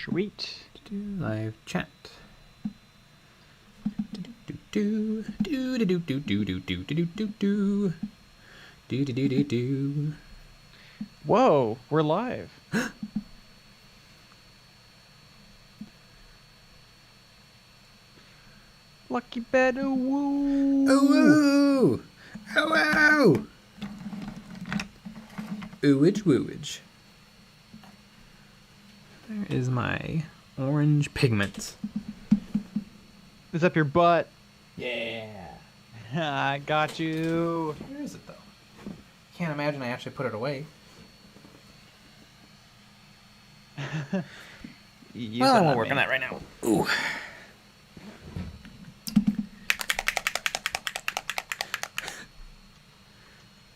Sweet. Live chat. Do do do do do do do do do do do do do do do. Whoa, we're live. Lucky bed, ooh woo. Oh woo! Oh wow! Ooage wooage. There is my orange pigment. It's up your butt. Yeah. I got you. Where is it though? Can't imagine I actually put it away. Well, I won't work on that right now. Ooh.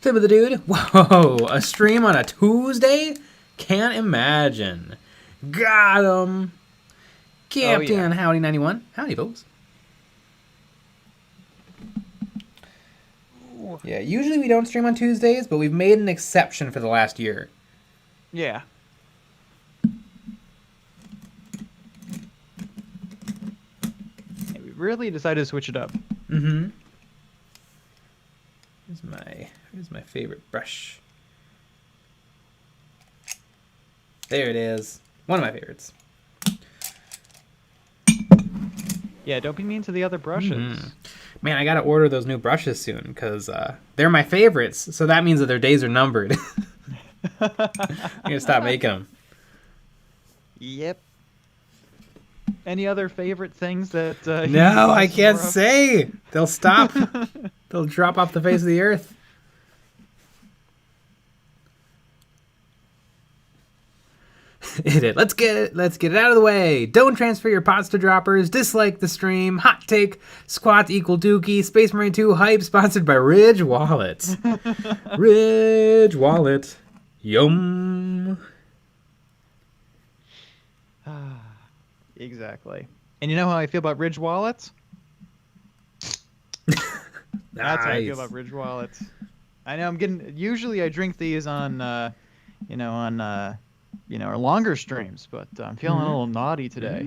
Tip of the dude. Whoa, a stream on a Tuesday? Can't imagine. Got him. Captain Howdy 91. Howdy, folks. Ooh. Yeah, usually we don't stream on Tuesdays, but we've made an exception for the last year. Yeah. We really decided to switch it up. Mm-hmm. Here's my favorite brush. There it is. One of my favorites. Yeah, don't be mean to the other brushes. Mm-hmm. Man, I gotta order those new brushes soon, because they're my favorites, so that means that their days are numbered. I'm gonna stop making them. Yep. Any other favorite things that... No, I can't say. They'll stop. They'll drop off the face of the earth. Let's get it out of the way. Don't transfer your pots to droppers. Dislike the stream. Hot take. Squats equal dookie. Space Marine 2 hype. Sponsored by Ridge Wallet. Ridge Wallet. Yum. Exactly. And you know how I feel about Ridge Wallets? Nice. That's how I feel about Ridge Wallets. I know I'm getting... Usually I drink these on, our longer streams, but I'm feeling a little naughty today.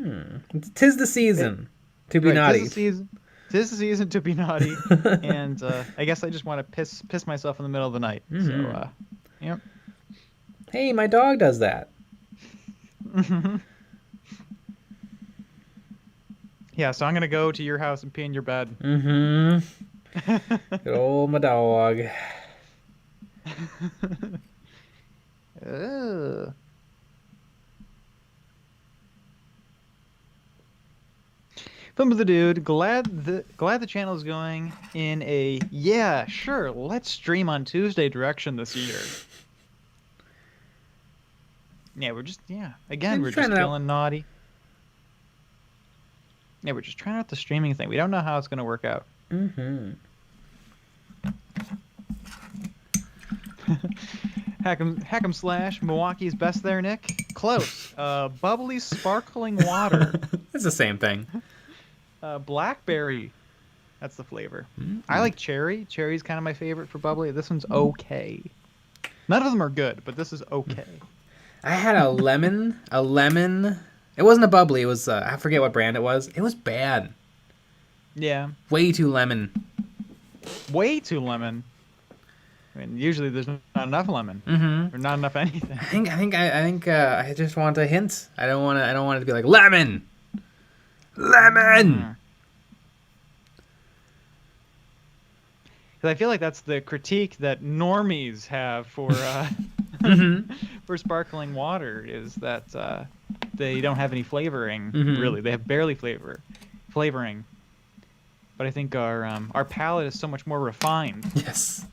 Tis the season to be naughty. Tis the season to be naughty, and I guess I just want to piss myself in the middle of the night. So, yep. Hey, my dog does that. Yeah, so I'm gonna go to your house and pee in your bed. Good old my dog. Film of the dude, glad the channel is going in a sure, let's stream on Tuesday direction this year. Yeah, we're just feeling naughty. Yeah, we're just trying out the streaming thing. We don't know how it's gonna work out. Hack'em slash Milwaukee's best there, Nick. Close. Bubbly sparkling water. It's the same thing. Blackberry. That's the flavor. I like cherry. Cherry's kind of my favorite for bubbly. This one's okay. None of them are good, but this is okay. I had a lemon. It wasn't a bubbly. It was, I forget what brand it was. It was bad. Yeah. Way too lemon. Way too lemon. I mean, usually there's not enough lemon, or not enough anything. I think I just want a hint. I don't want it to be like lemon. Lemon. Because I feel like that's the critique that normies have for for sparkling water, is that they don't have any flavoring. Really, they have barely flavoring. But I think our palate is so much more refined. Yes.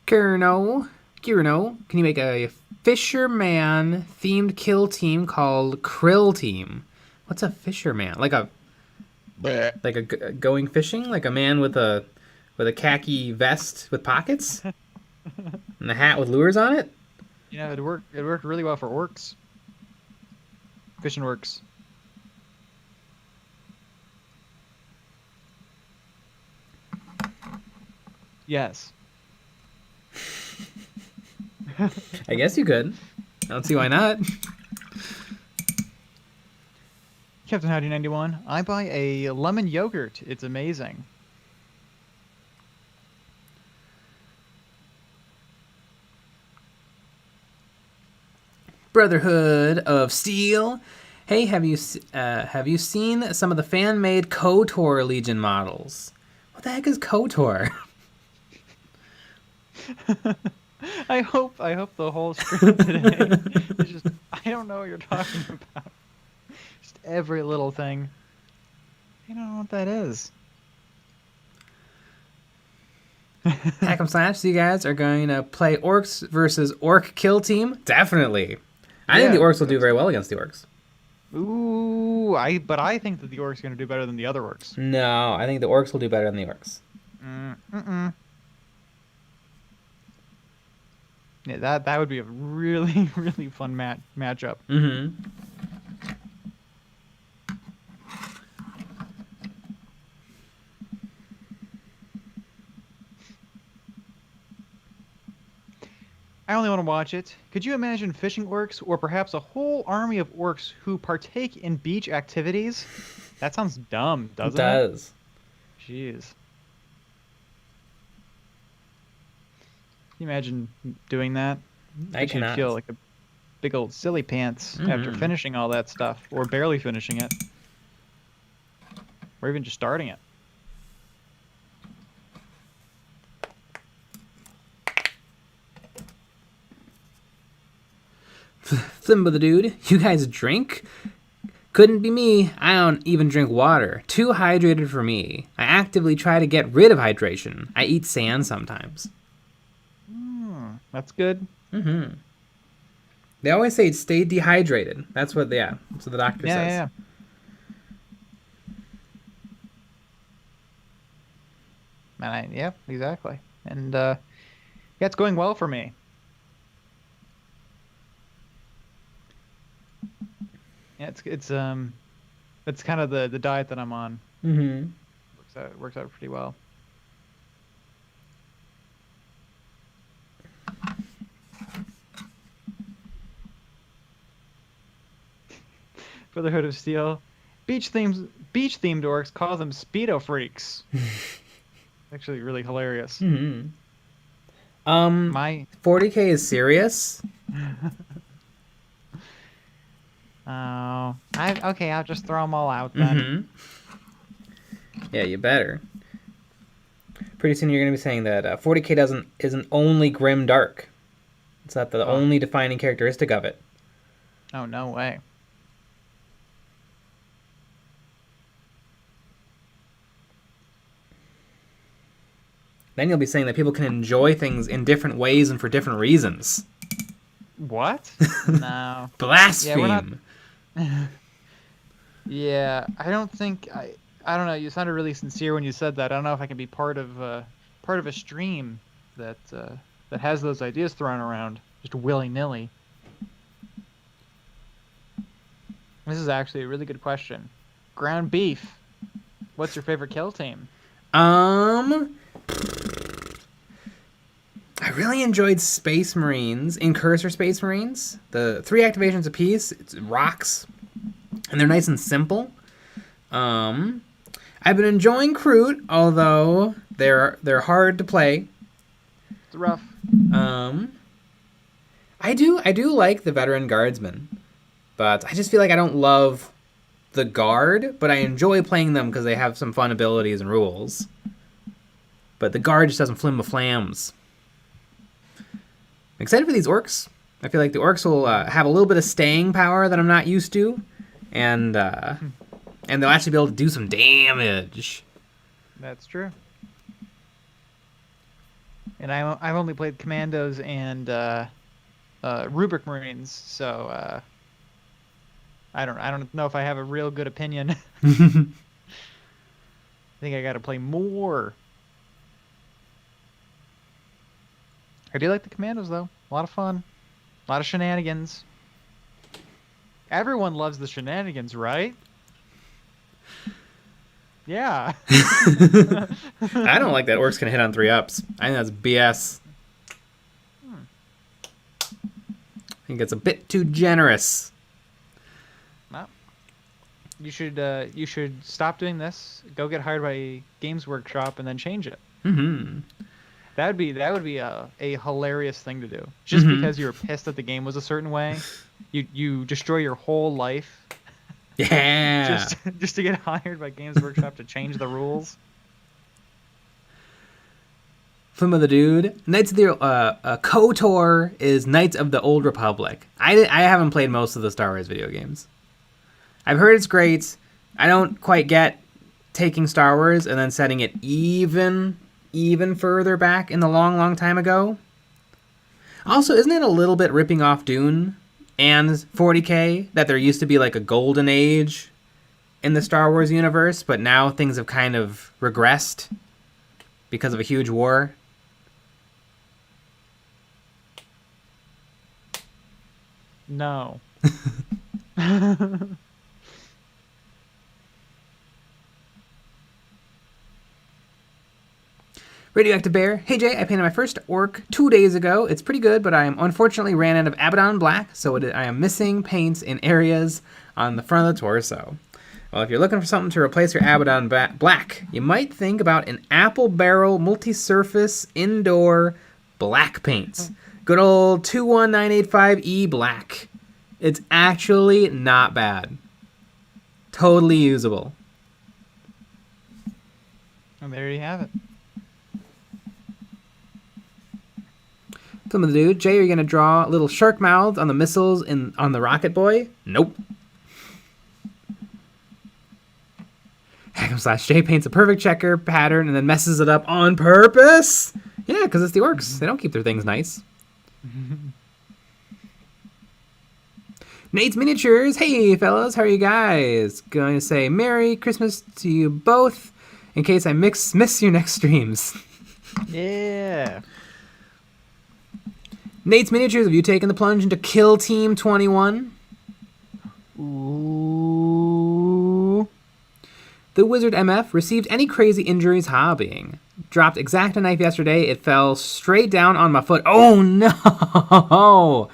Kierno, can you make a fisherman themed kill team called Krill Team? What's a fisherman? Like a going fishing? Like a man with a khaki vest with pockets and a hat with lures on it? You know, it worked really well for orcs. Fishing orcs. Yes. I guess you could. I don't see why not. Captain Howdy 91. I buy a lemon yogurt. It's amazing. Brotherhood of Steel. Hey, have you seen some of the fan-made KOTOR Legion models? What the heck is KOTOR? I hope the whole stream today is just, I don't know what you're talking about. Just every little thing. I don't know what that is. Hack'em Slash, so you guys are going to play Orcs versus Orc Kill Team? Definitely. I think the Orcs will do very well against the Orcs. Ooh, but I think that the Orcs are going to do better than the other Orcs. No, I think the Orcs will do better than the Orcs. Yeah, that would be a really, really fun matchup. Mm-hmm. I only want to watch it. Could you imagine fishing orcs, or perhaps a whole army of orcs who partake in beach activities? That sounds dumb, doesn't it? It does. Jeez. Can you imagine doing that? I cannot. You'd feel like a big old silly pants after finishing all that stuff, or barely finishing it, or even just starting it. Simba the dude, you guys drink? Couldn't be me. I don't even drink water. Too hydrated for me. I actively try to get rid of hydration. I eat sand sometimes. That's good. Mm-hmm. They always say stay dehydrated. That's what the doctor says. Yeah. Yeah, exactly. And yeah, it's going well for me. Yeah, it's kind of the diet that I'm on. Mm-hmm. Works out pretty well. Brotherhood of Steel. Beach-themed orcs call them Speedo freaks. Actually really hilarious. Mm-hmm. My 40k is serious. Oh, okay. I'll just throw them all out then. Mm-hmm. Yeah, you better. Pretty soon you're gonna be saying that 40k isn't only grim dark. It's not the only defining characteristic of it. Oh, no way. Then you'll be saying that people can enjoy things in different ways and for different reasons. What? No. Blaspheme. Yeah, we're not... Yeah, I don't think I don't know. You sounded really sincere when you said that. I don't know if I can be part of a stream that has those ideas thrown around just willy-nilly. This is actually a really good question. Ground beef. What's your favorite kill team? I really enjoyed Space Marines in Cursor Space Marines. The 3 activations apiece. It's rocks, and they're nice and simple. I've been enjoying Kroot, although they're hard to play. It's rough. I do like the Veteran Guardsmen, but I just feel like I don't love the Guard, but I enjoy playing them because they have some fun abilities and rules. But the Guard just doesn't flim the flams. I'm excited for these Orcs. I feel like the Orcs will have a little bit of staying power that I'm not used to, and they'll actually be able to do some damage. That's true. And I've only played Commandos and Rubric Marines, so I don't know if I have a real good opinion. I think I got to play more. I do like the Commandos, though. A lot of fun. A lot of shenanigans. Everyone loves the shenanigans, right? Yeah. I don't like that orcs can hit on 3-ups. I think that's BS. I think it's a bit too generous. Well, you should stop doing this. Go get hired by Games Workshop and then change it. Mm-hmm. That would be a hilarious thing to do. Just because you were pissed that the game was a certain way, you destroy your whole life. Yeah. Just to get hired by Games Workshop to change the rules. From the dude, Knights of the KOTOR is Knights of the Old Republic. I haven't played most of the Star Wars video games. I've heard it's great. I don't quite get taking Star Wars and then setting it even further back in the long time ago. Also, isn't it a little bit ripping off Dune and 40k that there used to be like a golden age in the Star Wars universe, but now things have kind of regressed because of a huge war? No. Radioactive Bear. Hey Jay, I painted my first orc 2 days ago. It's pretty good, but I unfortunately ran out of Abaddon Black, so I am missing paints in areas on the front of the torso. Well, if you're looking for something to replace your Abaddon Black, you might think about an apple barrel multi-surface indoor black paint. Good old 21985E black. It's actually not bad. Totally usable. And there you have it. Some of the dude, Jay, are you gonna draw little shark mouths on the missiles on the rocket boy? Nope. Hack'em/Jay paints a perfect checker pattern and then messes it up on purpose. Yeah, because it's the orcs. They don't keep their things nice. Nate's Miniatures. Hey, fellas, how are you guys? Going to say Merry Christmas to you both in case I miss your next streams. Yeah. Nate's Miniatures, have you taken the plunge into Kill Team 21? Ooh. The Wizard MF received any crazy injuries hobbying. Dropped Exacta knife yesterday. It fell straight down on my foot. Oh, no.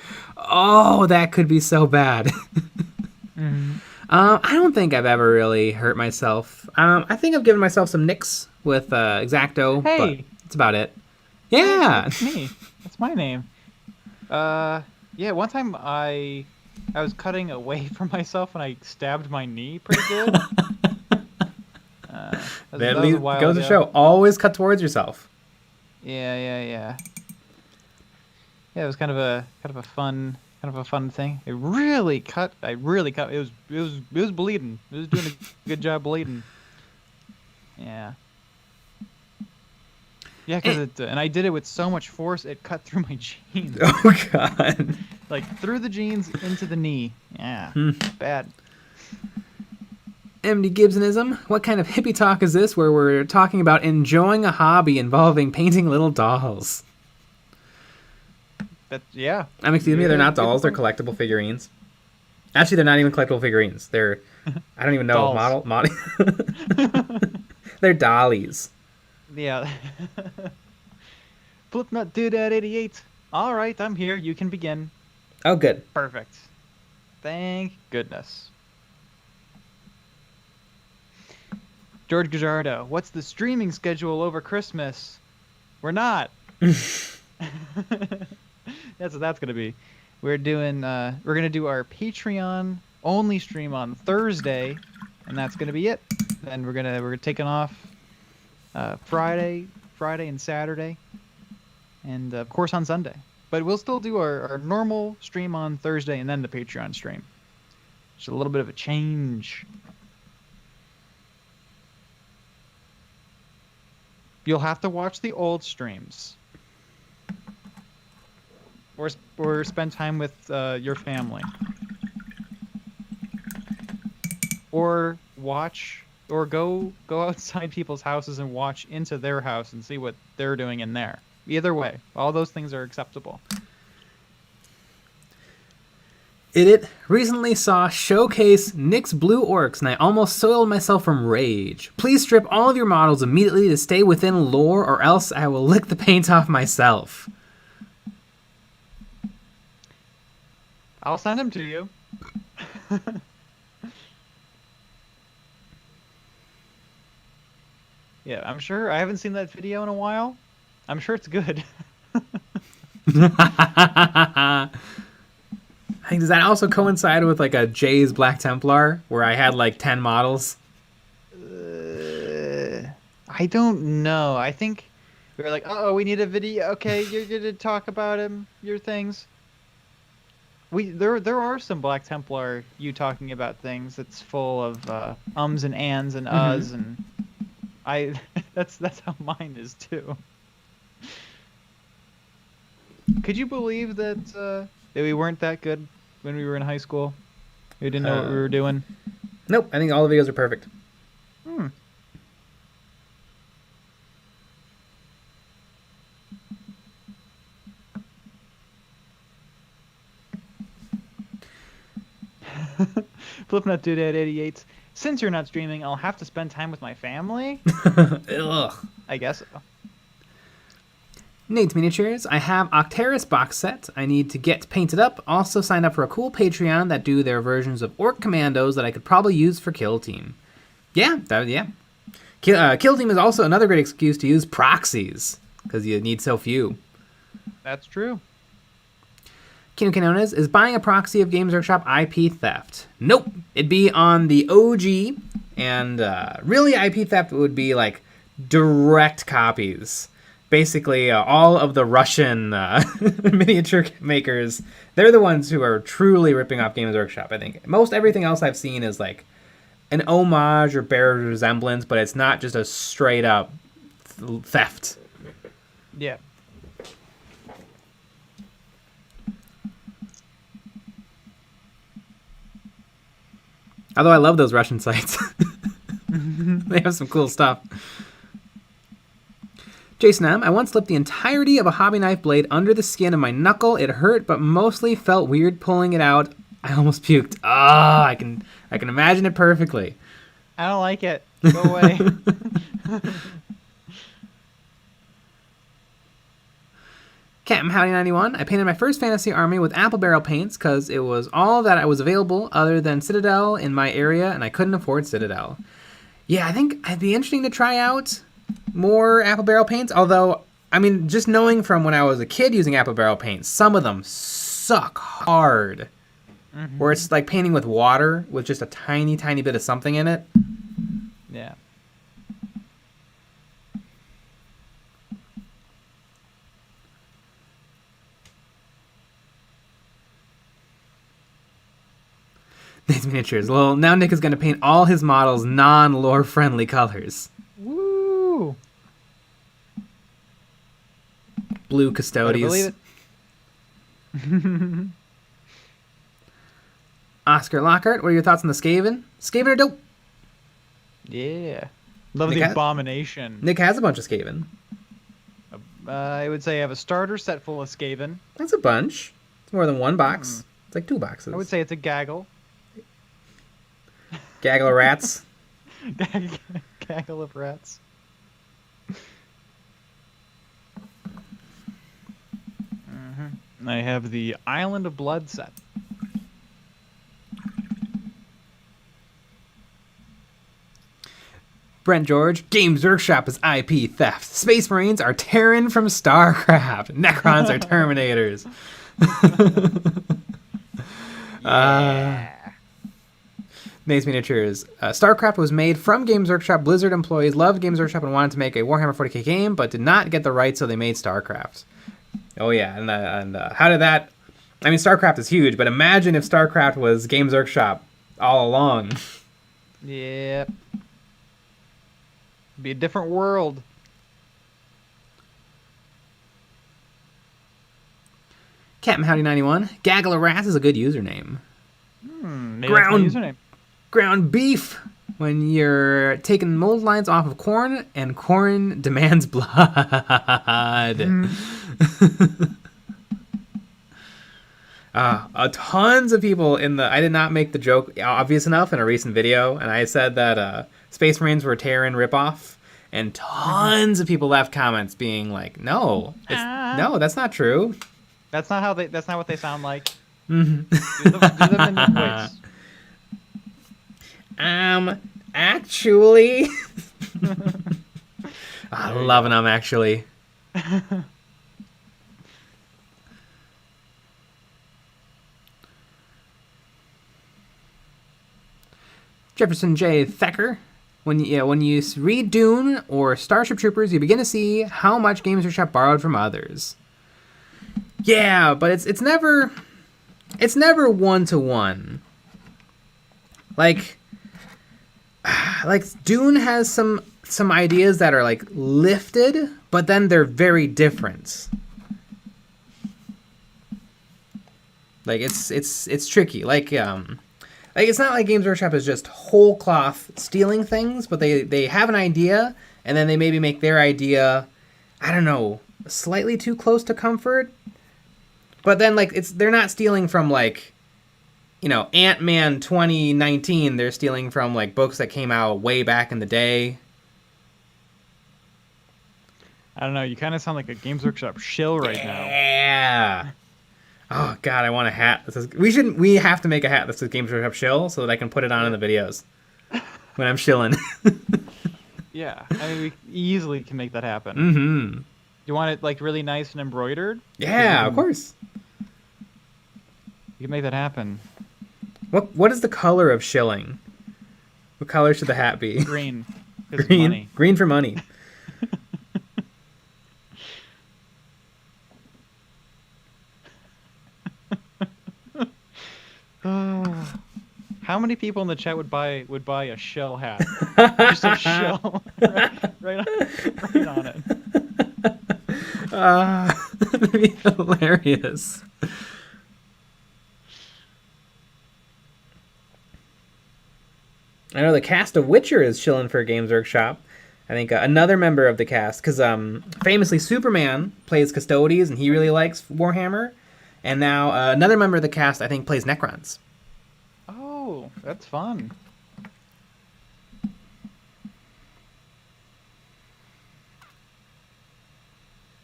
Oh, that could be so bad. I don't think I've ever really hurt myself. I think I've given myself some nicks with Exacto, but that's about it. Yeah. That's me. That's my name. Yeah, one time I was cutting away from myself and I stabbed my knee pretty good. That goes to show, always cut towards yourself. Yeah, it was kind of a fun thing. I really cut. It was bleeding. It was doing a good job bleeding. Yeah. Yeah, and I did it with so much force it cut through my jeans. Oh god. Like through the jeans into the knee. Yeah. Bad. MD Gibsonism, what kind of hippie talk is this where we're talking about enjoying a hobby involving painting little dolls? Yeah. Excuse me, they're not dolls, they're collectible figurines. Actually, they're not even collectible figurines. They're, I don't even know, model. They're dollies. Yeah. Flipnut Dude at 88. All right, I'm here. You can begin. Oh, good. Perfect. Thank goodness. George Gajardo, what's the streaming schedule over Christmas? We're not. That's what that's gonna be. We're gonna do our Patreon only stream on Thursday, and that's gonna be it. Then we're taking off Friday and Saturday, and of course on Sunday. But we'll still do our normal stream on Thursday and then the Patreon stream. Just a little bit of a change. You'll have to watch the old streams. Or spend time with your family. Or watch, or go outside people's houses and watch into their house and see what they're doing in there. Either way, all those things are acceptable. Idiot. Recently saw showcase Nick's blue orcs and I almost soiled myself from rage. Please strip all of your models immediately to stay within lore or else I will lick the paint off myself. I'll send him to you. Yeah, I'm sure. I haven't seen that video in a while. I'm sure it's good. I think, does that also coincide with like a Jay's Black Templar where I had like 10 models? I don't know. I think we were like, oh, we need a video. Okay, you're gonna talk about your things. There are some Black Templar you talking about things that's full of ums and ands and uhs and that's how mine is too. Could you believe that we weren't that good when we were in high school? We didn't know what we were doing. Nope, I think all the videos are perfect. Flipnut Dude at 88. Since you're not streaming, I'll have to spend time with my family. Ugh. I guess so. Nate's Miniatures. I have Octeris box set. I need to get painted up. Also signed up for a cool Patreon that do their versions of Orc Commandos that I could probably use for Kill Team. Yeah. Kill Team is also another great excuse to use proxies because you need so few. That's true. Kino Canones is buying a proxy of Games Workshop IP theft. Nope. It'd be on the OG, and really IP theft would be like direct copies. Basically, all of the Russian miniature makers, they're the ones who are truly ripping off Games Workshop, I think. Most everything else I've seen is like an homage or bears resemblance, but it's not just a straight up theft. Yeah. Although I love those Russian sites. They have some cool stuff. Jason M. I once slipped the entirety of a hobby knife blade under the skin of my knuckle. It hurt, but mostly felt weird pulling it out. I almost puked. I can imagine it perfectly. I don't like it. Go away. Captain Howdy 91. I painted my first fantasy army with apple barrel paints because it was all that I was available other than Citadel in my area, and I couldn't afford Citadel. Yeah, I think it'd be interesting to try out more apple barrel paints, although, I mean, just knowing from when I was a kid using apple barrel paints, some of them suck hard. Where it's like painting with water with just a tiny, tiny bit of something in it. Yeah. These miniatures. Well, now Nick is going to paint all his models non-lore friendly colors. Woo! Blue Custodies. Believe it. Oscar Lockhart, what are your thoughts on the Skaven? Skaven are dope. Yeah. Love Nick the Abomination. Nick has a bunch of Skaven. I would say I have a starter set full of Skaven. That's a bunch. It's more than one box. It's like 2 boxes. I would say it's a gaggle. Gaggle of rats. Gaggle of rats. I have the Island of Blood set. Brent George, Games Workshop is IP theft. Space Marines are Terran from StarCraft. Necrons are Terminators. Nate's Miniatures. StarCraft was made from Games Workshop. Blizzard employees loved Games Workshop and wanted to make a Warhammer 40k game, but did not get the rights, so they made StarCraft. Oh yeah, and how did that... I mean, StarCraft is huge, but imagine if StarCraft was Games Workshop all along. Yep. Be a different world. Captain Howdy 91. Gaggle of Rats is a good username. Maybe that's my username. Ground beef when you're taking mold lines off of corn and corn demands blood. Tons of people I did not make the joke obvious enough in a recent video, and I said that Space Marines were Terran ripoff, and tons of people left comments being like, "No, no, that's not true. That's not what they sound like." Mm-hmm. Do them in your voice. Actually, loving them actually. Jefferson J. Thacker. When you read Dune or Starship Troopers, you begin to see how much Games Workshop borrowed from others. Yeah, but it's never one to one. Like Dune has some ideas that are like lifted, but then they're very different. Like it's tricky. Like it's not like Games Workshop is just whole cloth stealing things, but they have an idea, and then they maybe make their idea, I don't know, slightly too close to comfort. But then like they're not stealing from like, Ant-Man 2019. They're stealing from like books that came out way back in the day. I don't know. You kind of sound like a Games Workshop shill right now. Yeah. Oh God, I want a hat that says we have to make a hat that says Games Workshop shill so that I can put it on in the videos when I'm shilling. Yeah, I mean we easily can make that happen. Mm-hmm. You want it like really nice and embroidered? Yeah, of course. You can make that happen. What is the color of shilling? What color should the hat be? Green. Green. Money. Green for money. How many people in the chat would buy a shell hat? Just a shell right on it. That'd be hilarious. I know the cast of Witcher is chilling for Games Workshop. I think another member of the cast, because famously Superman plays Custodes, and he really likes Warhammer. And now another member of the cast, I think, plays Necrons. Oh, that's fun.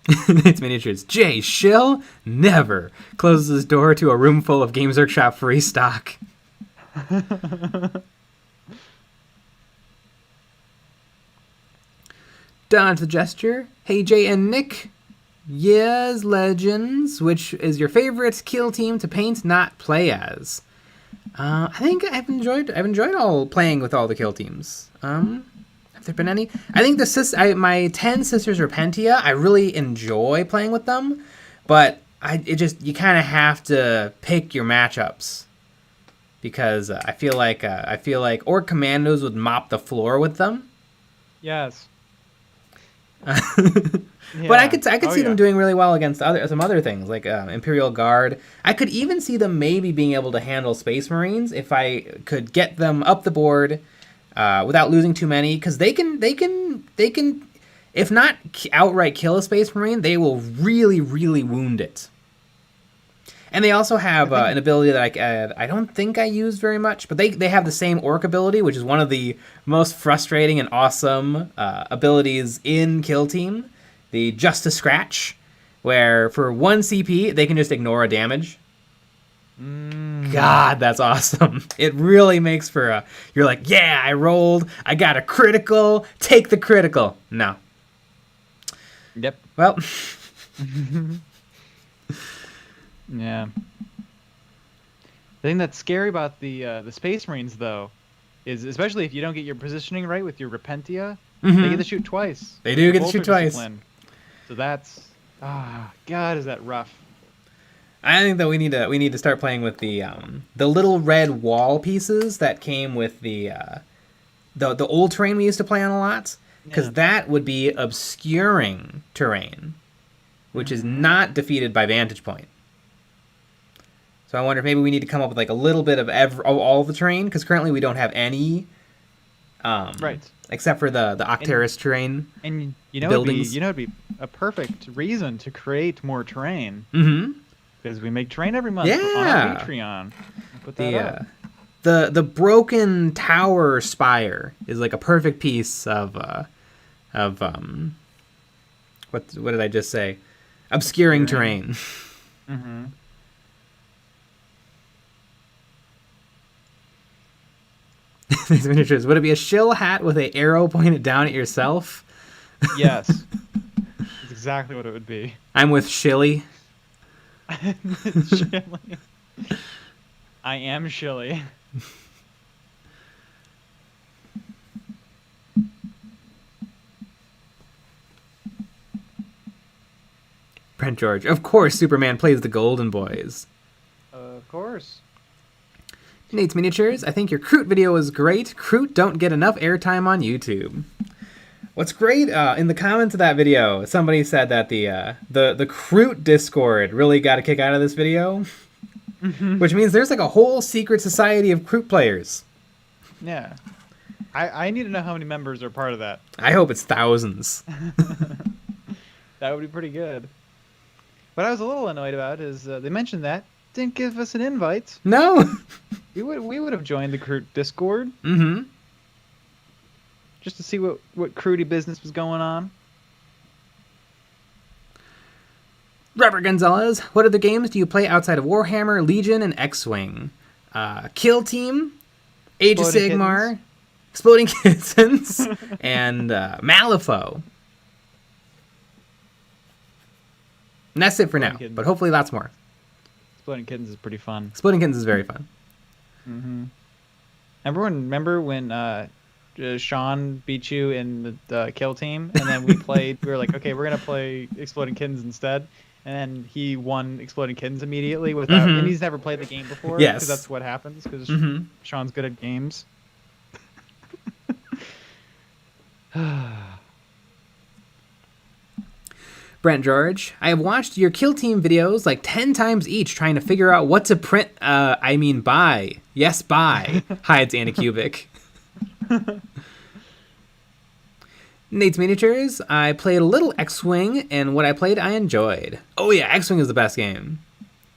It's miniatures. Jay Shill never closes his door to a room full of Games Workshop free stock. Don to the gesture. Hey Jay and Nick. Yes, Legends. Which is your favorite kill team to paint, not play as? I think I've enjoyed all playing with all the kill teams. Have there been any? I think my 10 Sisters Repentia, I really enjoy playing with them, but you kind of have to pick your matchups because I feel like Orc Commandos would mop the floor with them. Yes. Yeah. But I could see them doing really well against some other things like Imperial Guard. I could even see them maybe being able to handle Space Marines if I could get them up the board without losing too many, because they can if not outright kill a Space Marine, they will really, really wound it. And they also have an ability that I don't think I use very much, but they have the same Orc ability, which is one of the most frustrating and awesome abilities in Kill Team, the Just to Scratch, where for 1 CP, they can just ignore a damage. God, that's awesome. It really makes for you're like, yeah, I rolled, I got a critical, take the critical. No. Yep. Well... Yeah. The thing that's scary about the Space Marines, though, is especially if you don't get your positioning right with your Repentia, they get to shoot twice. They do get to shoot twice. So that's God, is that rough? I think that we need to start playing with the little red wall pieces that came with the old terrain we used to play on a lot, because that would be obscuring terrain, which is not defeated by vantage point. So I wonder if maybe we need to come up with like a little bit of all the terrain, because currently we don't have any, right? Except for the Octeris terrain. And buildings. It'd be a perfect reason to create more terrain. Mm-hmm. Because we make terrain every month on our Patreon. Put that up. The broken tower spire is like a perfect piece of what did I just say? Obscuring terrain. Mm-hmm. These miniatures. Would it be a shill hat with an arrow pointed down at yourself? Yes. That's exactly what it would be. I'm with Shilly. Shilly. I am Shilly. Brent George. Of course, Superman plays the Golden Boys. Of course. Nate's Miniatures. I think your Kroot video was great. Kroot don't get enough airtime on YouTube. What's great, in the comments of that video, somebody said that the Kroot Discord really got a kick out of this video. Which means there's like a whole secret society of Kroot players. Yeah. I need to know how many members are part of that. I hope it's thousands. That would be pretty good. What I was a little annoyed about is they mentioned that, didn't give us an invite. No. We would have joined the Kroot Discord. Mm-hmm. Just to see what Krooty business was going on. Robert Gonzalez, what other games do you play outside of Warhammer, Legion, and X-Wing? Kill Team, Age of Sigmar, Exploding Kittens, and Malifaux. And that's it for now, but hopefully lots more. Exploding Kittens is pretty fun. Exploding Kittens is very fun. Mm-hmm. Remember when Sean beat you in the Kill Team, and then we were like, okay, we're going to play Exploding Kittens instead. And then he won Exploding Kittens immediately without, and he's never played the game before. Yes. Because that's what happens, because Sean's good at games. Brent George, I have watched your Kill Team videos like 10 times each trying to figure out what to print, buy. Yes, buy. Hi, it's Anna Kubik. Nate's Miniatures, I played a little X-Wing, and what I played I enjoyed. Oh yeah, X-Wing is the best game.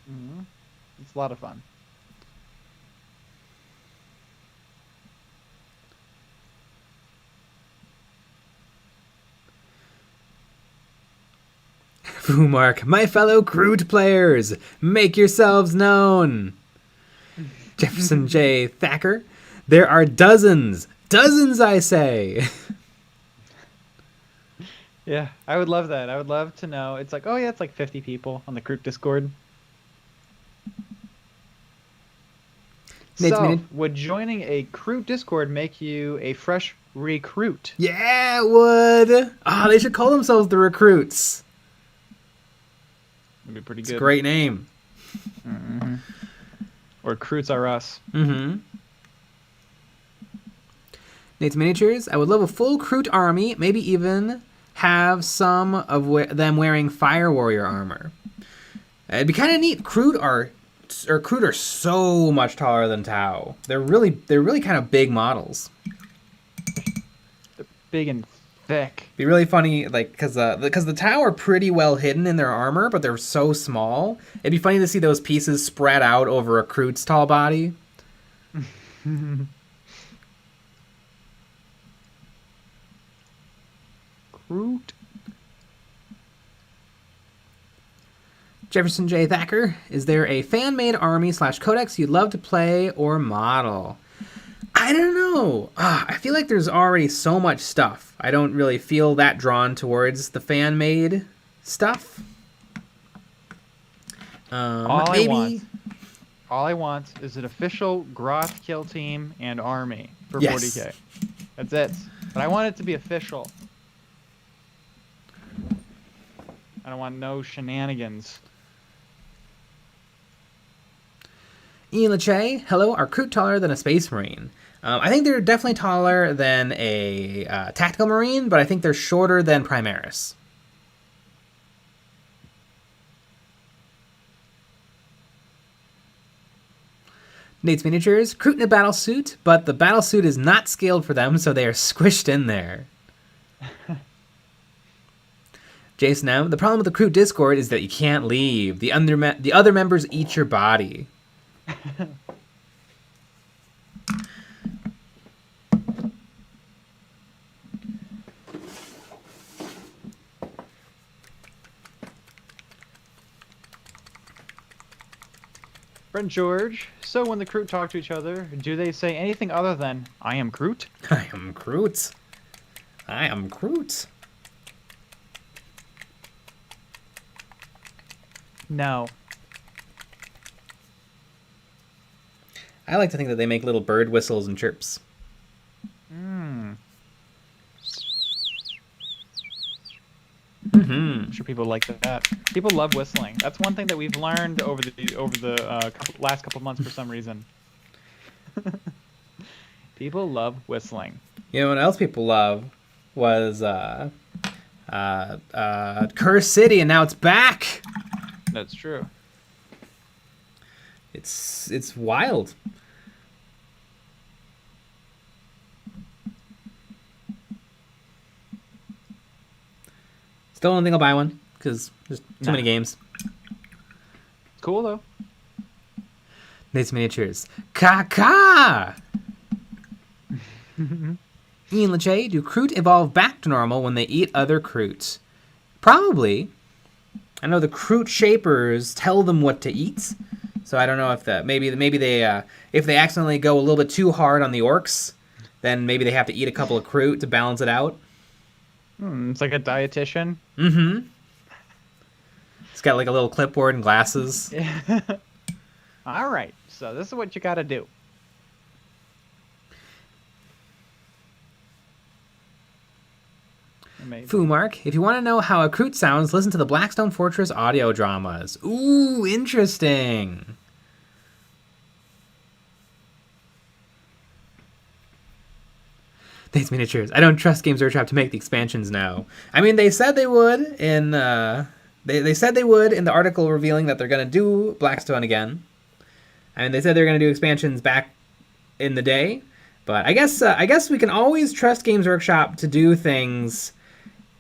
Mm-hmm. It's a lot of fun. Mark, my fellow Kroot players, make yourselves known. Jefferson J. Thacker, there are dozens, I say. Yeah, I would love that. I would love to know. It's like, oh yeah, it's like 50 people on the Kroot Discord. So, would joining a Kroot Discord make you a fresh recruit? Yeah, it would. Oh, they should call themselves the Recruits. It'd be pretty good. It's a great name. Mm-hmm. Or Kroots Are Us. Mm-hmm. Nate's Miniatures, I would love a full Kroot army, maybe even have some of them wearing Fire Warrior armor. It'd be kind of neat. Kroot are so much taller than Tau. They're really kind of big models. They're big and thick. Be really funny, like, because the Tau are pretty well hidden in their armor, but they're so small. It'd be funny to see those pieces spread out over a Kroot's tall body. Kroot. Jefferson J. Thacker, is there a fan-made army / codex you'd love to play or model? I don't know. I feel like there's already so much stuff. I don't really feel that drawn towards the fan-made stuff. All I want is an official Groth Kill Team and army for 40k. That's it. But I want it to be official. I don't want no shenanigans. Ian Lachey, hello, are Kroot taller than a Space Marine? I think they're definitely taller than a Tactical Marine, but I think they're shorter than Primaris. Nate's Miniatures, Kroot in a battle suit, but the battle suit is not scaled for them, so they are squished in there. Jason M. The problem with the crew Discord is that you can't leave. The other members eat your body. Friend George, so when the crew talk to each other, do they say anything other than, I am Groot? I am Groot. I am Groot. No. I like to think that they make little bird whistles and chirps. I'm sure people like that. People love whistling. That's one thing that we've learned over the last couple months for some reason. People love whistling. You know what else people love was Curse City, and now it's back. That's true. It's wild. Still don't think I'll buy one because there's too many games. Cool though. Nice miniatures. Caca. Ian Lachey, do Kroot evolve back to normal when they eat other Kroots? Probably. I know the Kroot shapers tell them what to eat, so I don't know if maybe they if they accidentally go a little bit too hard on the orcs, then maybe they have to eat a couple of Kroot to balance it out. It's like a dietitian. Mm-hmm. It's got like a little clipboard and glasses. Yeah. All right, so this is what you got to do. Amazing. Fumark, if you want to know how a Kroot sounds, listen to the Blackstone Fortress audio dramas. Ooh, interesting. Thanks, miniatures. I don't trust Games Workshop to make the expansions now. I mean, they said they would in they said they would in the article revealing that they're going to do Blackstone again. And they said they're going to do expansions back in the day. But I guess we can always trust Games Workshop to do things,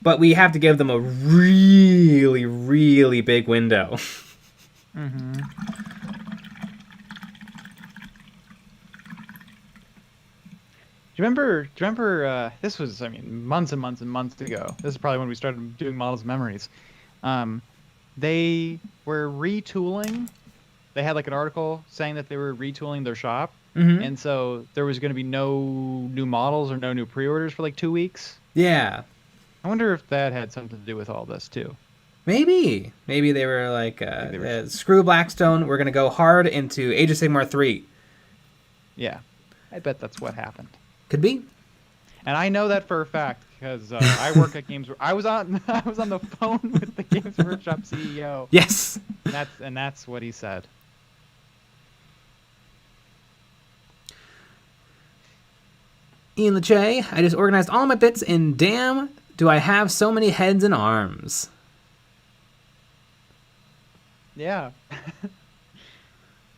but we have to give them a really, really big window. Mm-hmm. Do you remember, this was, I mean, months and months and months ago. This is probably when we started doing Models of Memories. They were retooling. They had like an article saying that they were retooling their shop. Mm-hmm. And so there was going to be no new models or no new pre-orders for like 2 weeks. Yeah. I wonder if that had something to do with all this too. Maybe they were like, screw Blackstone. We're going to go hard into Age of Sigmar 3. Yeah. I bet that's what happened. Could be. And I know that for a fact because I work at Games. I was on the phone with the Games Workshop CEO. Yes. And that's what he said. Ian Lachey, I just organized all my bits and damn, do I have so many heads and arms. Yeah. I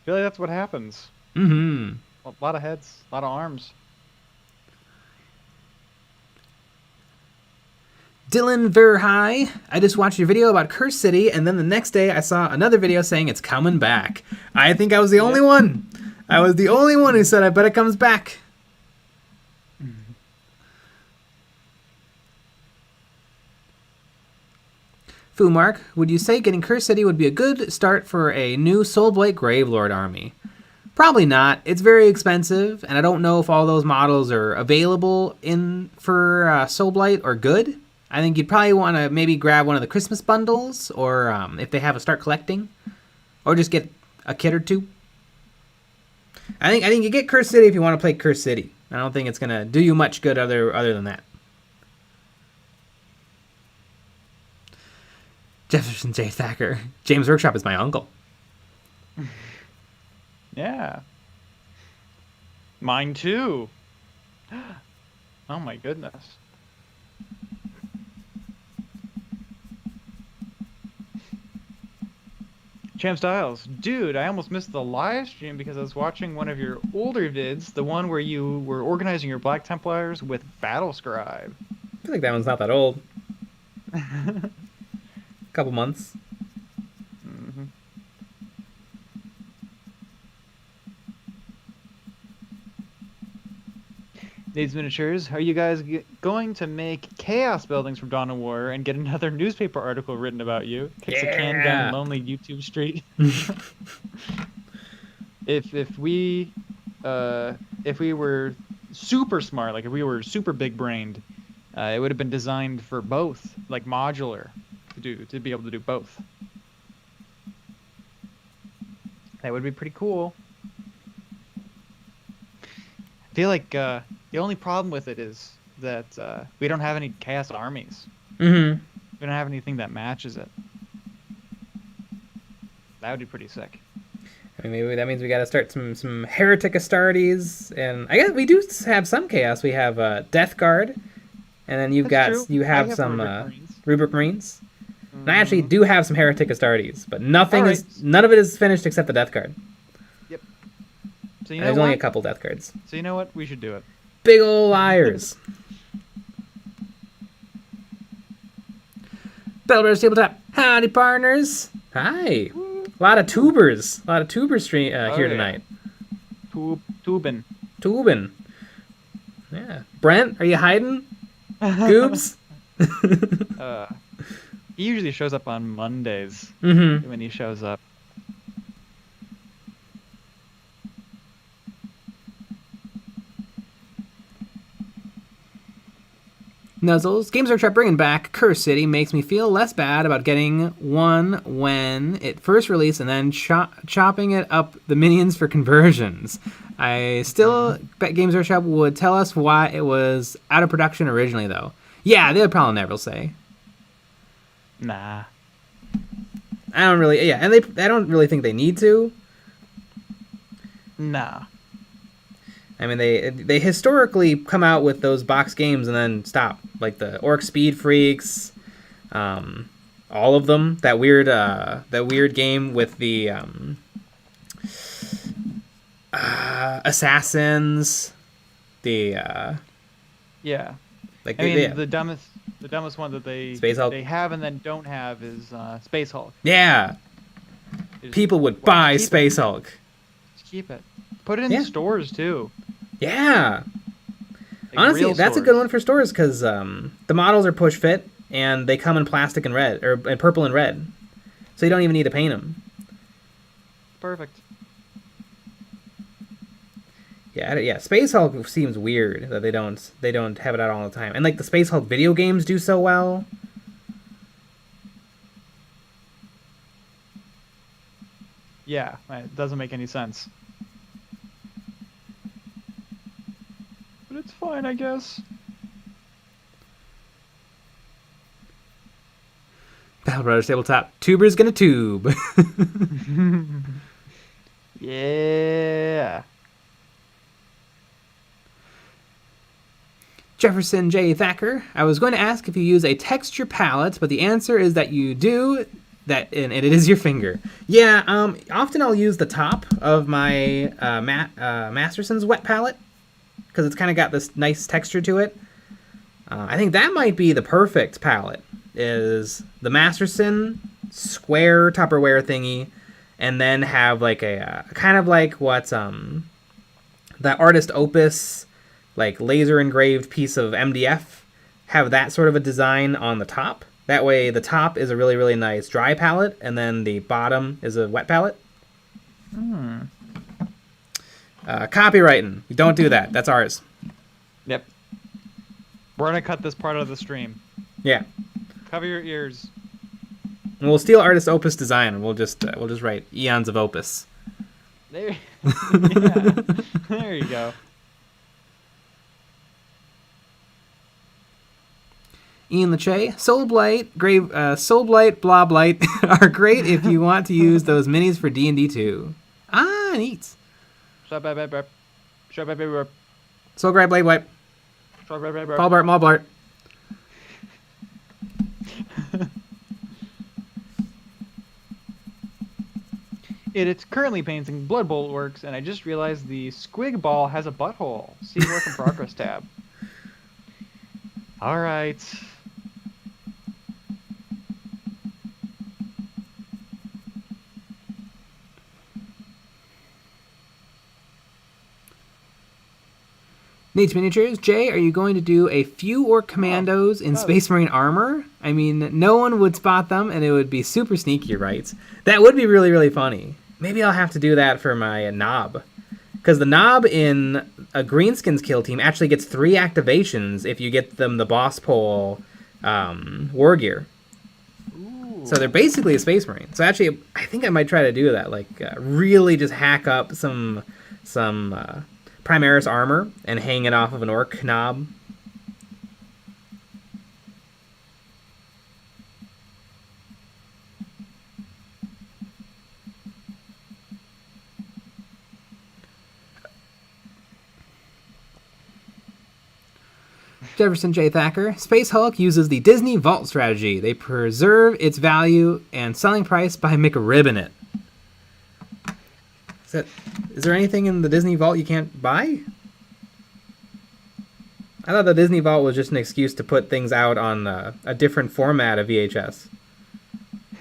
feel like that's what happens. Mm-hmm. A lot of heads, a lot of arms. Dylan Verhey, I just watched your video about Curse City, and then the next day I saw another video saying it's coming back. I think I was the only one. I was the only one who said I bet it comes back. Fumark, would you say getting Curse City would be a good start for a new Soulblight Gravelord army? Probably not. It's very expensive, and I don't know if all those models are available for Soulblight or good. I think you'd probably want to maybe grab one of the Christmas bundles, or if they have a start collecting, or just get a kit or two. I think you get Curse City if you want to play Curse City. I don't think it's gonna do you much good other than that. Jefferson J. Thacker, James Workshop is my uncle. Yeah. Mine too. Oh my goodness. Champ Styles, dude, I almost missed the live stream because I was watching one of your older vids, the one where you were organizing your Black Templars with Battle Scribe. I feel like that one's not that old. couple months. Mm-hmm. Needs miniatures. Are you guys going to make chaos buildings from Dawn of War and get another newspaper article written about you? Kicks a can down lonely YouTube street. If we were super smart, like if we were super big brained, it would have been designed for both, like modular, to be able to do both. That would be pretty cool. I feel like the only problem with it is that we don't have any chaos armies. Mm-hmm. We don't have anything that matches it. That would be pretty sick. I mean, maybe that means we got to start some Heretic Astartes, and I guess we do have some chaos. We have Death Guard, and then you have some Rubric Marines. Mm-hmm. And I actually do have some Heretic Astartes, but none of it is finished except the Death Guard. Yep. So you know there's only a couple Death Guards. So you know what? We should do it. Big ol' liars. Bellbear's Tabletop. Howdy, partners. Hi. A lot of tubers. A lot of tubers here tonight. Tubin. Yeah. Brent, are you hiding? Goobs? He usually shows up on Mondays when he shows up. Nuzzles, Games Workshop bringing back Curse City makes me feel less bad about getting one when it first released and then chopping it up the minions for conversions. I still bet Games Workshop would tell us why it was out of production originally, though. Yeah, they would probably never say. Nah. I don't really, and I don't really think they need to. Nah. I mean, they historically come out with those box games and then stop, like the Orc Speed Freaks, all of them. That weird game with the assassins. The like the dumbest one that they have and then don't have is Space Hulk. Yeah, people would buy Space Hulk. Just keep it. Put it in stores too. Yeah. Like honestly, that's a good one for stores because the models are push fit and they come in plastic and red or in purple and red, so you don't even need to paint them. Perfect. Yeah. Space Hulk seems weird that they don't have it out all the time, and like the Space Hulk video games do so well. Yeah, it doesn't make any sense. But it's fine, I guess. Battle Brothers Tabletop. Tuber's gonna tube. Yeah. Jefferson J. Thacker. I was going to ask if you use a texture palette, but the answer is that you do. And it is your finger. Yeah, often I'll use the top of my Masterson's wet palette because it's kind of got this nice texture to it. I think that might be the perfect palette, is the Masterson square Tupperware thingy, and then have like a kind of like what that Artist Opus like laser engraved piece of MDF, have that sort of a design on the top. That way the top is a really, really nice dry palette, and then the bottom is a wet palette. Copywriting. Don't do that. That's ours. Yep. We're going to cut this part out of the stream. Yeah. Cover your ears. And we'll steal Artist Opus design, and we'll just write Eons of Opus. There, yeah. There you go. Ian Lachey, Soul Blight, Soul Blight, Blah Blight are great if you want to use those minis for D&D too. Ah, neat. Soul Blight, Blade Blight. Paul Bart, Maul Bart. It's currently painting Blood Bolt Works, and I just realized the squig ball has a butthole. See Work in Progress tab. All right. Needs Miniatures. Jay, are you going to do a few Orc commandos in Space Marine armor? I mean, no one would spot them, and it would be super sneaky, right? That would be really, really funny. Maybe I'll have to do that for my knob. Because the knob in a Greenskins kill team actually gets 3 activations if you get them the boss pole war gear. Ooh. So they're basically a Space Marine. So actually, I think I might try to do that. Like, really just hack up some Primaris armor and hang it off of an Orc knob. Jefferson J. Thacker. Space Hulk uses the Disney Vault strategy. They preserve its value and selling price by McRibbing it. Is there anything in the Disney Vault you can't buy? I thought the Disney Vault was just an excuse to put things out on a different format of VHS.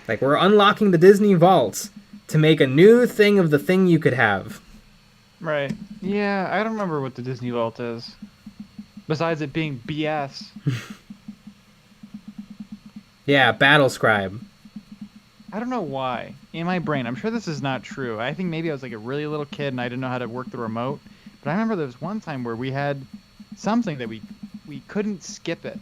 Like, we're unlocking the Disney Vault to make a new thing of the thing you could have. Right. Yeah, I don't remember what the Disney Vault is. Besides it being BS. Yeah, Battle Scribe. I don't know why. In my brain, I'm sure this is not true. I think maybe I was like a really little kid and I didn't know how to work the remote. But I remember there was one time where we had something that we couldn't skip it.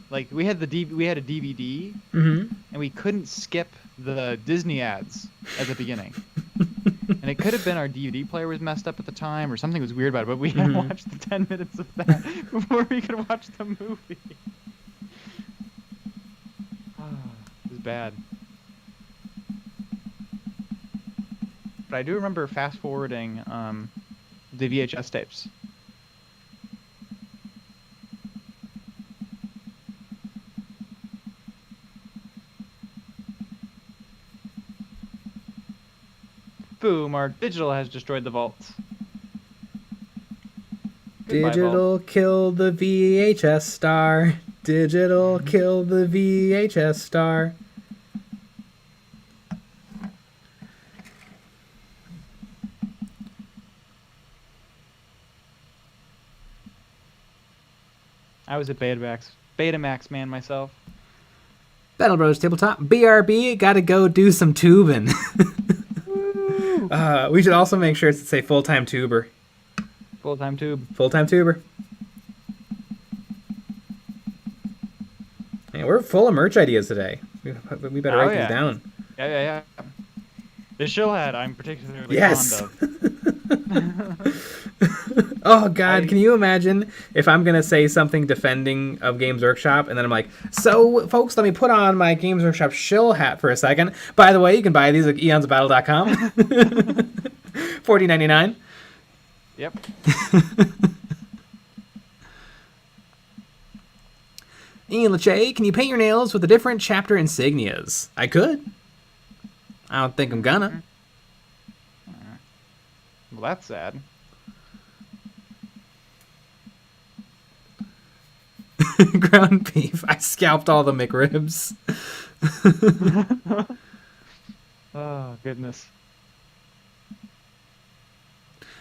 Like we had a DVD, and we couldn't skip the Disney ads at the beginning. And it could have been our DVD player was messed up at the time, or something was weird about it. But we had watched the 10 minutes of that before we could watch the movie. It was bad. But I do remember fast forwarding the VHS tapes. Boom, our digital has destroyed the vaults. Goodbye, Digital vault. killed the VHS star. Digital killed the VHS star. I was a Betamax man myself. Battle Bros Tabletop. BRB, gotta go do some tubing. We should also make sure to say full-time tuber. Full-time tube. Full-time tuber. Man, we're full of merch ideas today. We better write these down. Yeah. The shill hat I'm particularly yes. fond of. Oh, God, can you imagine if I'm going to say something defending of Games Workshop, and then I'm like, so, folks, let me put on my Games Workshop shill hat for a second. By the way, you can buy these at EonsOfBattle.com. $40.99. Yep. Ian Lachey, can you paint your nails with the different chapter insignias? I could. I don't think I'm gonna. Well, that's sad. Ground beef. I scalped all the McRibs. Oh, goodness.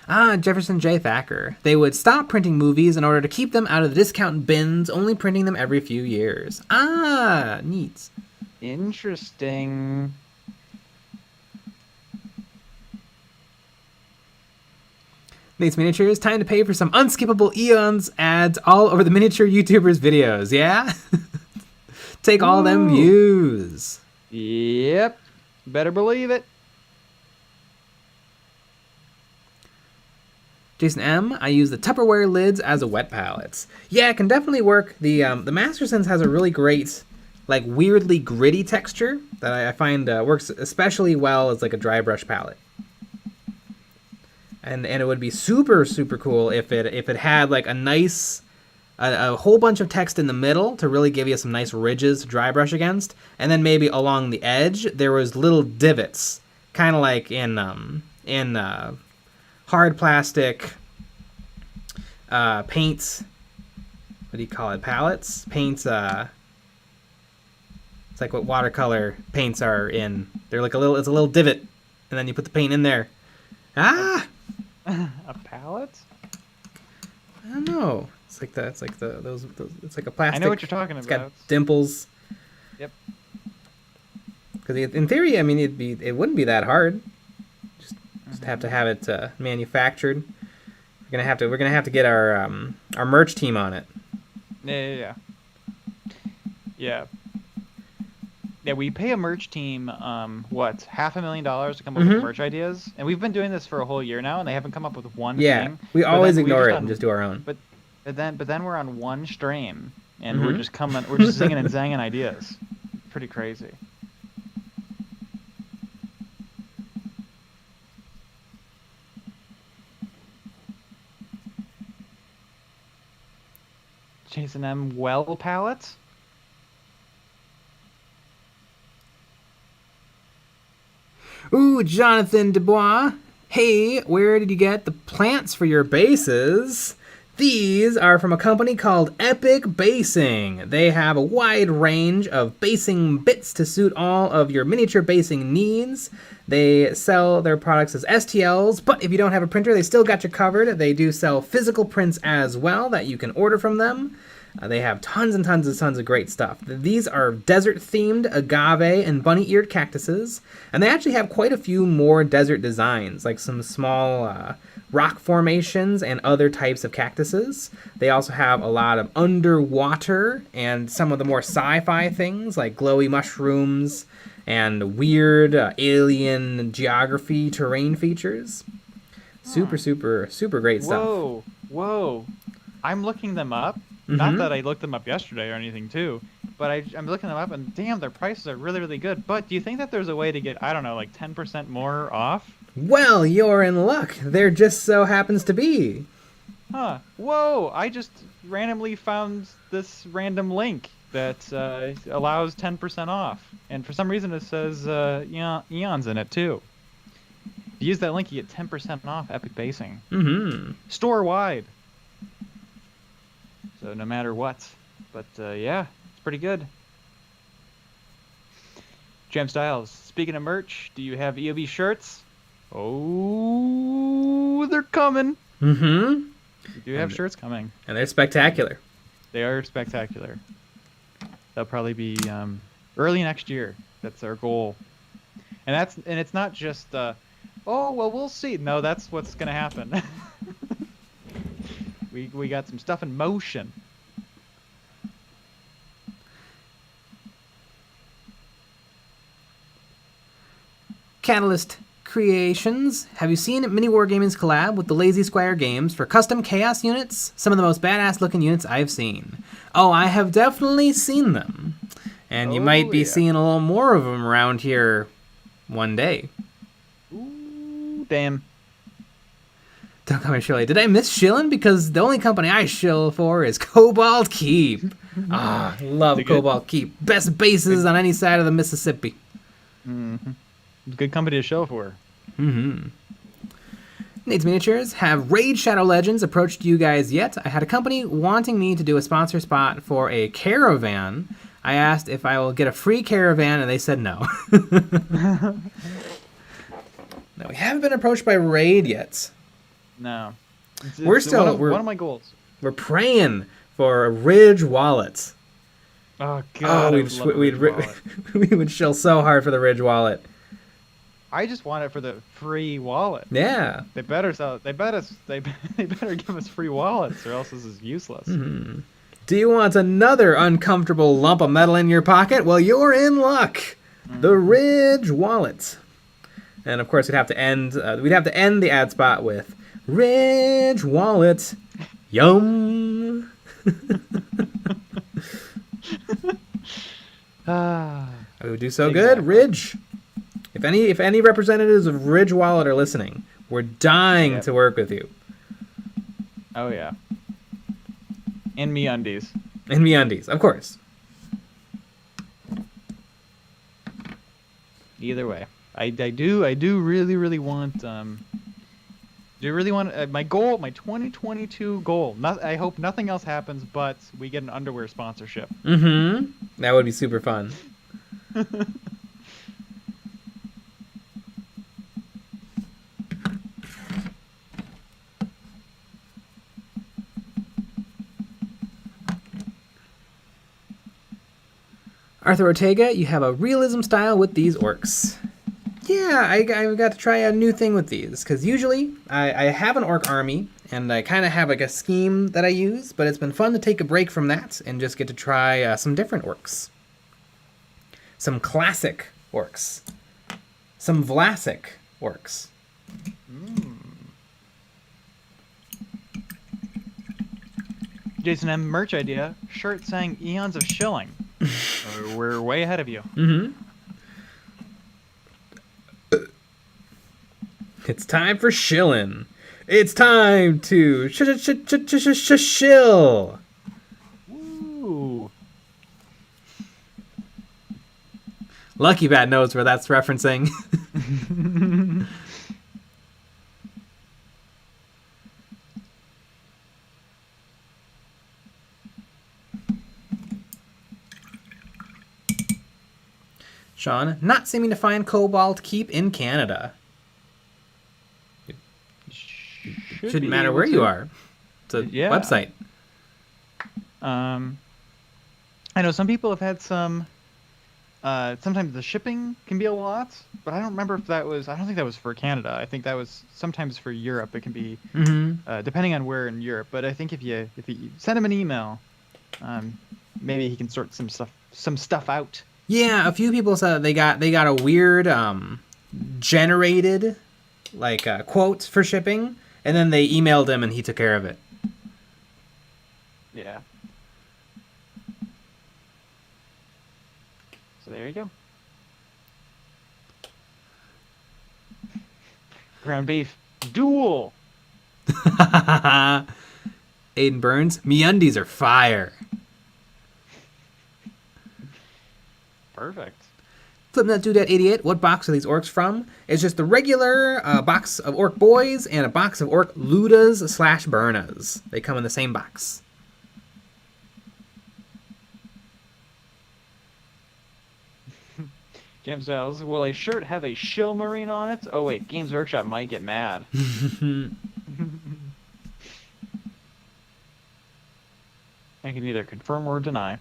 Jefferson J. Thacker. They would stop printing movies in order to keep them out of the discount bins, only printing them every few years. Neat. Interesting. Thanks, Miniatures. Time to pay for some unskippable Eons ads all over the miniature YouTubers' videos, yeah? Take all them views. Yep. Better believe it. Jason M. I use the Tupperware lids as a wet palette. Yeah, it can definitely work. The Mastersons has a really great, like, weirdly gritty texture that I find works especially well as, like, a dry brush palette. And it would be super, super cool if it had, like, a nice, a whole bunch of text in the middle to really give you some nice ridges to dry brush against. And then maybe along the edge, there was little divots, kind of like in hard plastic paints. What do you call it? Palettes? Paints. It's like what watercolor paints are in. They're like it's a little divot, and then you put the paint in there. A palette? I don't know. It's like that. It's like those. It's like a plastic. I know what you're talking It's about. got dimples. Yep. Because in theory, I mean, it wouldn't be that hard. Just have to have it manufactured. We're gonna have to get our merch team on it. Yeah. Yeah, we pay a merch team, what, $500,000 to come up with merch ideas, and we've been doing this for a whole year now, and they haven't come up with one thing. We always ignore it and just do our own. But then we're on one stream, and we're just zinging and zanging ideas. Pretty crazy. Jason M. Well pallets. Ooh, Jonathan Dubois. Hey, where did you get the plants for your bases? These are from a company called Epic Basing. They have a wide range of basing bits to suit all of your miniature basing needs. They sell their products as STLs, but if you don't have a printer, they still got you covered. They do sell physical prints as well that you can order from them. They have tons and tons of great stuff. These are desert-themed agave and bunny-eared cactuses, and they actually have quite a few more desert designs, like some small rock formations and other types of cactuses. They also have a lot of underwater and some of the more sci-fi things, like glowy mushrooms and weird alien geography terrain features. Super great stuff. Whoa. I'm looking them up. Not that I looked them up yesterday or anything, too, but I'm looking them up, and damn, their prices are really, really good. But do you think that there's a way to get, I don't know, like 10% more off? Well, you're in luck. There just so happens to be. Huh. Whoa, I just randomly found this random link that allows 10% off. And for some reason it says Eons in it, too. If you use that link, you get 10% off Epic Basing. Store-wide. So no matter what. But yeah, it's pretty good. Jam Styles, speaking of merch, do you have EOB shirts? Oh, they're coming. We do have shirts coming. And they're spectacular. They are spectacular. They'll probably be early next year. That's our goal. And it's not just oh, well, we'll see. No, that's what's going to happen. We got some stuff in motion. Catalyst Creations. Have you seen Mini Wargaming's collab with the Lazy Squire Games for custom chaos units? Some of the most badass looking units I've seen. Oh, I have definitely seen them. And you might be seeing a little more of them around here one day. Ooh, damn. Don't call me Shirley. Did I miss shilling? Because the only company I shill for is Cobalt Keep. I love Cobalt Keep. Best bases on any side of the Mississippi. Good company to show for. Nate's Miniatures. Have Raid Shadow Legends approached you guys yet? I had a company wanting me to do a sponsor spot for a caravan. I asked if I will get a free caravan, and they said no. No, we haven't been approached by Raid yet. No. We're still one of my goals. We're praying for a Ridge wallet. Oh god, we would shill so hard for the Ridge wallet. I just want it for the free wallet. Yeah. They better sell. They better give us free wallets, or else this is useless. Do you want another uncomfortable lump of metal in your pocket? Well, you're in luck. The Ridge wallet. And of course, we'd have to end the ad spot with Ridge wallet. Yum. We would do so good. Ridge. If any representatives of Ridge Wallet are listening, we're dying to work with you. Oh yeah. And MeUndies. And MeUndies, of course. Either way, I do really want my goal, my 2022 goal. I hope nothing else happens, but we get an underwear sponsorship. That would be super fun. Arthur Ortega, you have a realism style with these orcs. Yeah, I got to try a new thing with these, because usually I have an orc army, and I kind of have like a scheme that I use, but it's been fun to take a break from that and just get to try some different orcs. Some classic orcs. Some Vlasic orcs. Jason M. merch idea, shirt saying Eons of Shilling. We're way ahead of you. It's time for shillin'. It's time to shill. Woo. Lucky Bat knows where that's referencing. Sean, not seeming to find Cobalt Keep in Canada. Shouldn't matter where you are. It's a website. I know some people have had some. Sometimes the shipping can be a lot, but I don't remember if that was. I don't think that was for Canada. I think that was sometimes for Europe. It can be depending on where in Europe. But I think if you send him an email, maybe he can sort some stuff out. Yeah, a few people said they got a weird generated quote for shipping, and then they emailed him and he took care of it. Yeah. So there you go. Ground beef duel. Aiden Burns, MeUndies are fire. Perfect. Flipnut Dudet 88, what box are these orcs from? It's just the regular box of orc boys and a box of orc ludas/burnas. They come in the same box. Jam Styles, will a shirt have a shill marine on it? Oh wait, Games Workshop might get mad. I can either confirm or deny.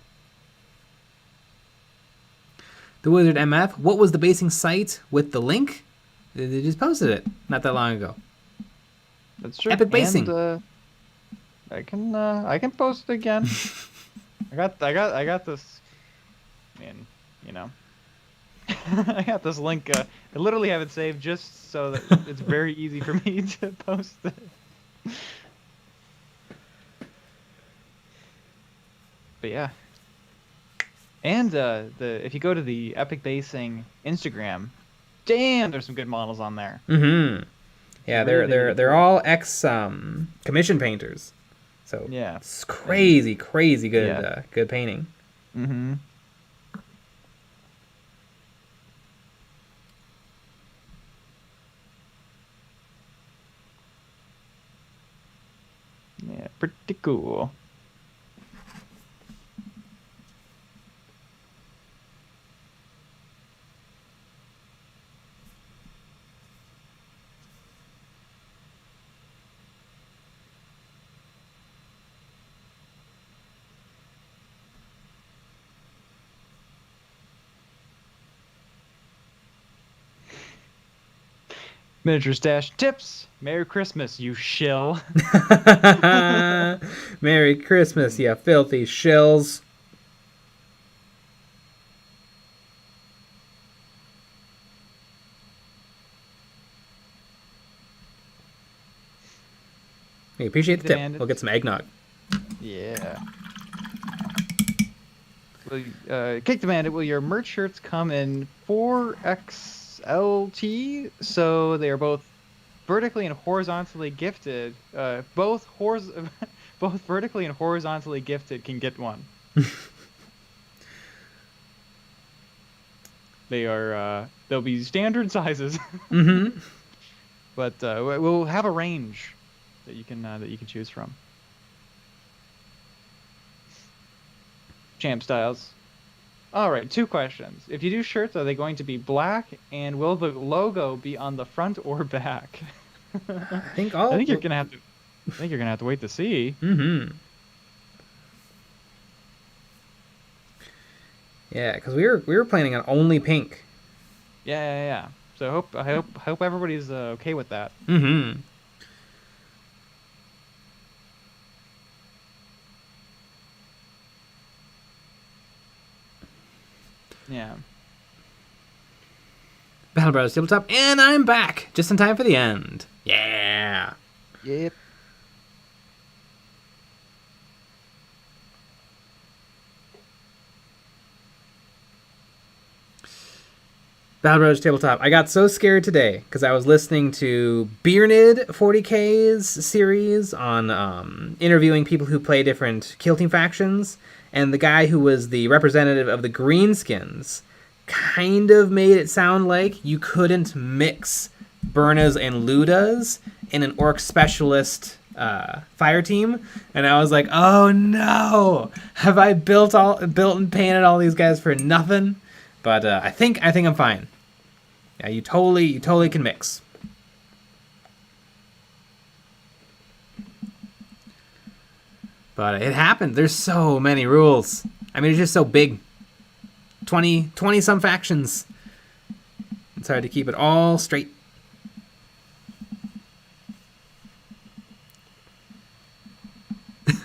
The Wizard MF, what was the basing site with the link? They just posted it not that long ago. That's true. Epic basing. And, I can post it again. I got this. Man, you know. I got this link. I literally have it saved just so that it's very easy for me to post it. But yeah. And if you go to the Epic Basing Instagram, damn, there's some good models on there. Yeah, they're all ex commission painters, so yeah, it's crazy good good painting. Yeah, pretty cool. Miniature Stash tips. Merry Christmas, you shill. Merry Christmas, you filthy shills. We appreciate the tip. We'll get some eggnog. Yeah. Kick the Bandit, will your merch shirts come in 4XLT? So they are both vertically and horizontally gifted. Both vertically and horizontally gifted can get one. They'll be standard sizes. But we'll have a range that you can choose from. Champ Styles. All right, 2 questions. If you do shirts, are they going to be black, and will the logo be on the front or back? I think you're gonna have to wait to see. Yeah, because we were planning on only pink. Yeah. So I hope everybody's okay with that. Mm-hmm. Yeah. Battle Brothers Tabletop, and I'm back just in time for the end. Yeah. Yep. Battle Brothers Tabletop. I got so scared today because I was listening to Beernid 40k's series on interviewing people who play different Kill Team factions, and the guy who was the representative of the Greenskins kind of made it sound like you couldn't mix Burnas and Ludas in an Orc specialist fire team, and I was like, oh no, have I built and painted all these guys for nothing? But I think I'm fine. Yeah, you totally can mix. But it happened. There's so many rules. I mean, it's just so big. 20 some factions. It's hard to keep it all straight.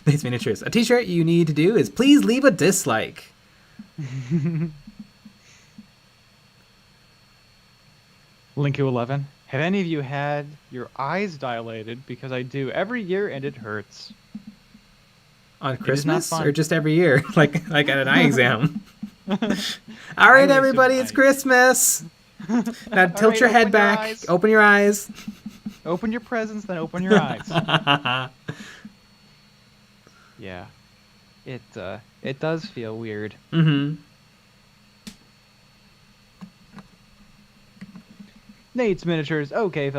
Nice miniatures. A t-shirt you need to do is please leave a dislike. Linku11. Have any of you had your eyes dilated? Because I do every year and it hurts. On Christmas or just every year? like at an eye exam? All right, everybody, it's Christmas. Now tilt your head back. Open your eyes. Open your presents, then open your eyes. Yeah. It does feel weird. Mm-hmm. Nate's Miniatures. Okay,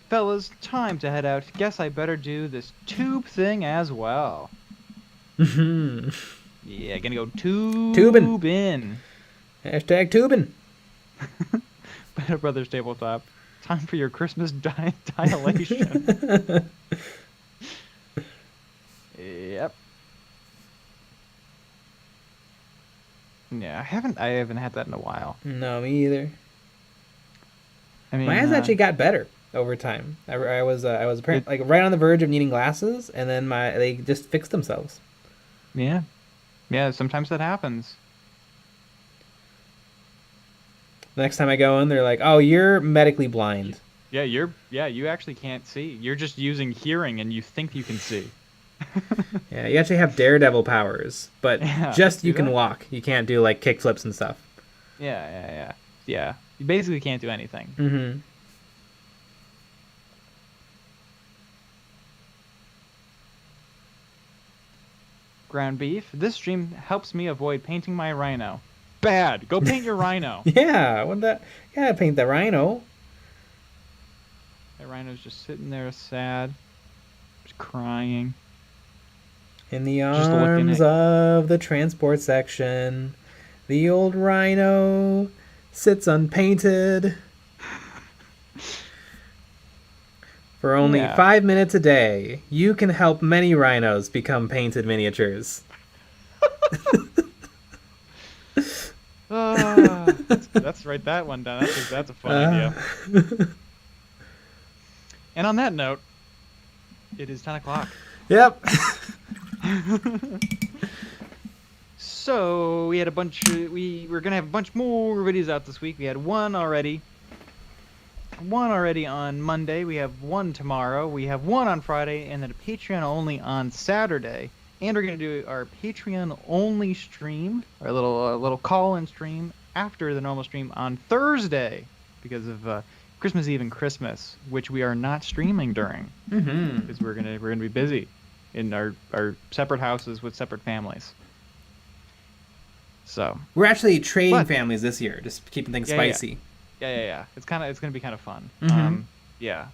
fellas, time to head out. Guess I better do this tube thing as well. Mm-hmm. Yeah, gonna go tubing. Hashtag tubing. Battle Brothers Tabletop. Time for your Christmas dilation. Yep. Yeah, I haven't had that in a while. No, me either. I mean, my eyes actually got better over time. I was apparently like right on the verge of needing glasses, and then they just fixed themselves. Yeah. Sometimes that happens. The next time I go in, they're like, "Oh, you're medically blind." Yeah, you actually can't see. You're just using hearing, and you think you can see. Yeah, you actually have daredevil powers, but just you can that? walk. You can't do like kick flips and stuff. Yeah. You basically can't do anything. Mm-hmm. Ground beef. This stream helps me avoid painting my rhino. Bad. Go paint your rhino. Yeah, gotta paint the rhino. That rhino's just sitting there sad, just crying. In the arms of the transport section, the old rhino sits unpainted. For only 5 minutes a day, you can help many rhinos become painted miniatures. Let's write that one down. That's a fun idea. And on that note, it is 10 o'clock. Yep. So we had we were gonna have a bunch more videos out this week. We had one already on Monday. We have one tomorrow. We have one on Friday, and then a Patreon only on Saturday. And we're gonna do our Patreon only stream, our little call-in stream after the normal stream on Thursday because of Christmas Eve and Christmas, which we are not streaming during because we're gonna be busy in our separate houses with separate families. So we're actually trading families this year, just keeping things spicy. Yeah. It's gonna be kind of fun. We'll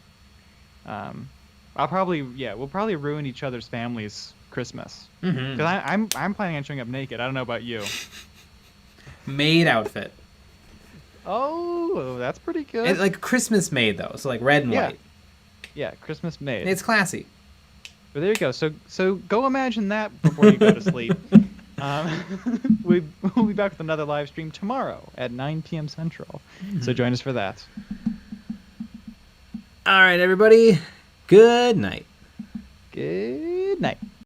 probably ruin each other's families' Christmas because I'm planning on showing up naked. I don't know about you. Maid outfit. Oh, that's pretty good. And, like Christmas maid though, so like red and white. Yeah, Christmas maid. It's classy. But there you go. So go imagine that before you go to sleep. We'll be back with another live stream tomorrow at 9 p.m. Central. So join us for that. All right, everybody. Good night. Good night.